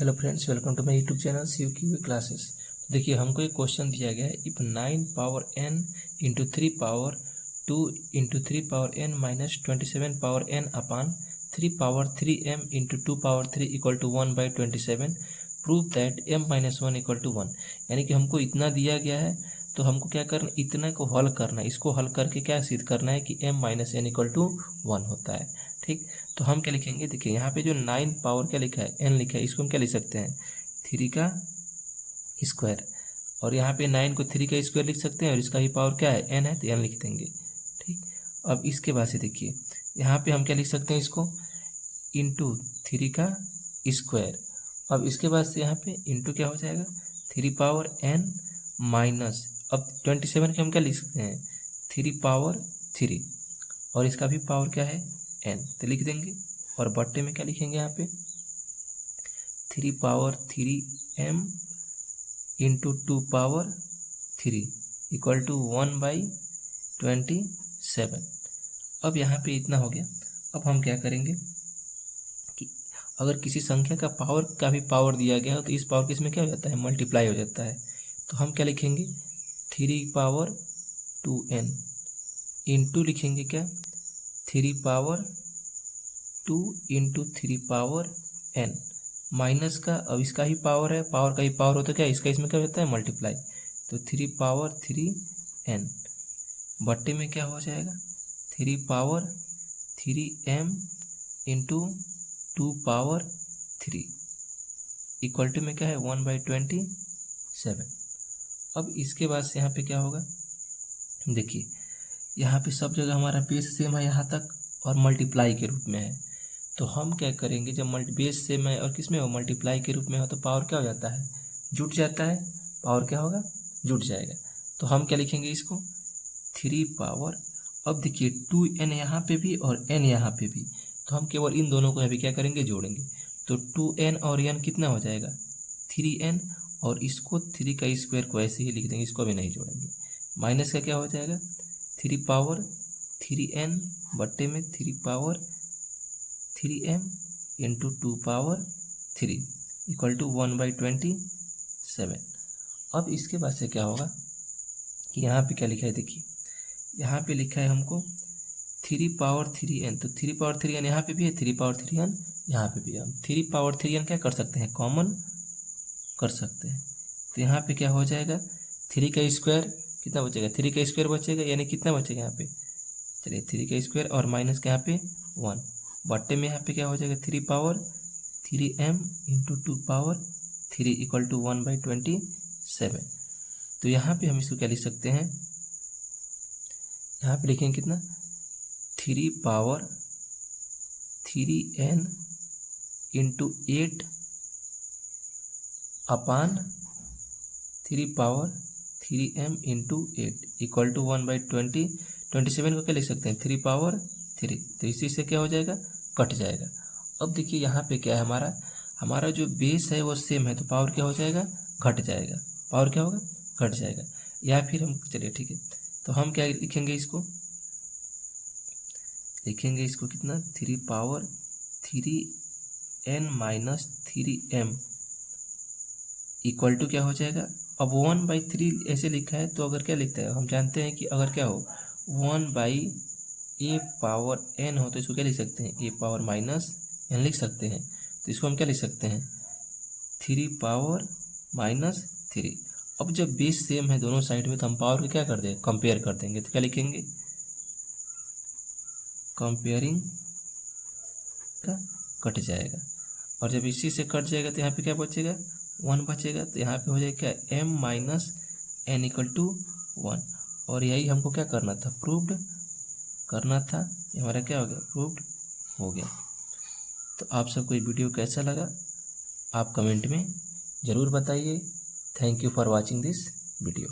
Hello friends, welcome to my YouTube channel CUQ classes. तो देखिए, हमको एक क्वेश्चन दिया गया है। If 9 power n into 3 power 2 into 3 power n minus 27 power n upon 3 power 3m into 2 power 3 equal to 1/27, prove that m minus 1 equal to 1। यानी कि हमको इतना दिया गया है, तो हमको क्या करना, इतना को हल करना है। इसको हल करके क्या सिद्ध करना है कि m minus n equal to 1 होता है। ठीक, तो हम क्या लिखेंगे, देखिए यहाँ पे जो 9 पावर क्या लिखा है, n लिखा है, इसको हम क्या लिख सकते हैं, 3 का स्क्वायर। और यहाँ पे 9 को 3 का स्क्वायर लिख सकते हैं, और इसका ही पावर क्या है, n है, तो n लिख देंगे। ठीक, अब इसके बाद से देखिए यहाँ पे हम क्या लिख सकते हैं, इसको इंटू 3 का स्क्वायर। अब इसके बाद से यहाँ पे इंटू क्या हो जाएगा, 3 पावर n माइनस, अब 27 के हम क्या लिख सकते हैं, 3 पावर 3, और इसका भी पावर क्या है, n, तो लिख देंगे। और बट्टे में क्या लिखेंगे, यहाँ पे 3 power 3m into 2 power 3 equal to 1/27। अब यहाँ पे इतना हो गया। अब हम क्या करेंगे कि अगर किसी संख्या का पावर का भी पावर दिया गया हो, तो इस पावर के इसमें क्या हो जाता है, मल्टीप्लाई हो जाता है। तो हम क्या लिखेंगे, 3 पावर 2n इंटू लिखेंगे क्या, 3 power 2 into 3 power n minus का, अब इसका ही पावर है, पावर का ही पावर होता है क्या, इसका इसमें क्या होता है, मल्टीप्लाई। तो 3 पावर 3n बट्टे में क्या हो जाएगा, 3 power 3m into 2 power 3 equal to में क्या है, 1/27। अब इसके बाद से यहाँ पे क्या होगा, देखिए यहाँ पे सब जगह हमारा बेस सेम है यहाँ तक, और मल्टीप्लाई के रूप में है। तो हम क्या करेंगे, जब बेस सेम है और किस में हो, मल्टीप्लाई के रूप में हो, तो पावर क्या हो जाता है, जुट जाता है। पावर क्या होगा, जुट जाएगा। तो हम क्या लिखेंगे इसको, 3 पावर, अब देखिए 2n यहाँ पे भी और n यहाँ पे भी, तो हम केवल इन दोनों को अभी क्या करेंगे, जोड़ेंगे। तो 2n और n कितना हो जाएगा, 3n, और इसको 3 का स्क्वायर को ऐसे ही लिख देंगे, इसको भी नहीं जोड़ेंगे। माइनस का क्या हो जाएगा, 3 पावर 3n बट्टे में 3 power 3m into 2 power 3 equal to 1/27। अब इसके बाद से क्या होगा कि यहाँ पे क्या लिखा है, देखिए यहाँ पे लिखा है हमको 3 पावर 3n, तो 3 पावर 3n यहाँ पे भी है, 3 पावर 3n यहाँ पे भी है। हम 3 पावर 3n क्या कर सकते हैं, कॉमन कर सकते हैं। तो यहाँ पे क्या हो जाएगा, 3 का स्क्वायर कितना बचेगा, 3 का स्क्वायर बचेगा, यानी कितना बचेगा यहाँ पे, चलिए 3 का स्क्वायर और माइनस का यहाँ पे 1 बट्टे में यहाँ पे क्या हो जाएगा, 3 power 3m into 2 power 3 equal to 1/27। तो यहाँ पे हम इसको क्या लिख सकते हैं, यहाँ पे लिखेंगे कितना, 3 power 3n into 8 upon 3 power 3m into 8 equal to 1/27 को क्या लिख सकते हैं, 3 पावर 3। तो इसी से क्या हो जाएगा, कट जाएगा। अब देखिए यहाँ पे क्या है, हमारा जो बेस है वो सेम है, तो पावर क्या हो जाएगा, घट जाएगा। पावर क्या होगा, घट जाएगा। या फिर हम, चलिए ठीक है, तो हम क्या लिखेंगे, इसको लिखेंगे इसको कितना, 3 power 3n minus 3m equal to क्या हो जाएगा। अब 1/3 ऐसे लिखा है, तो अगर क्या लिखता है, हम जानते हैं कि अगर क्या हो 1/a पावर n हो, तो इसको क्या लिख सकते हैं, a पावर माइनस n लिख सकते हैं। तो इसको हम क्या लिख सकते हैं, 3 पावर माइनस 3। अब जब बेस सेम है दोनों साइड में, तो हम पावर को क्या कर देंगे, कंपेयर कर देंगे। तो क्या लिखेंगे, कंपेयरिंग का कट जाएगा। और जब इसी से कट जाएगा, तो यहाँ पे क्या बचेगा, 1 बचेगा। तो यहाँ पे हो जाएगा क्या, m minus n equal to 1। और यही हमको क्या करना था, प्रूव्ड करना था। ये हमारा क्या हो गया, प्रूव्ड हो गया। तो आप सबको ये वीडियो कैसा लगा, आप कमेंट में ज़रूर बताइए। Thank you for watching this video.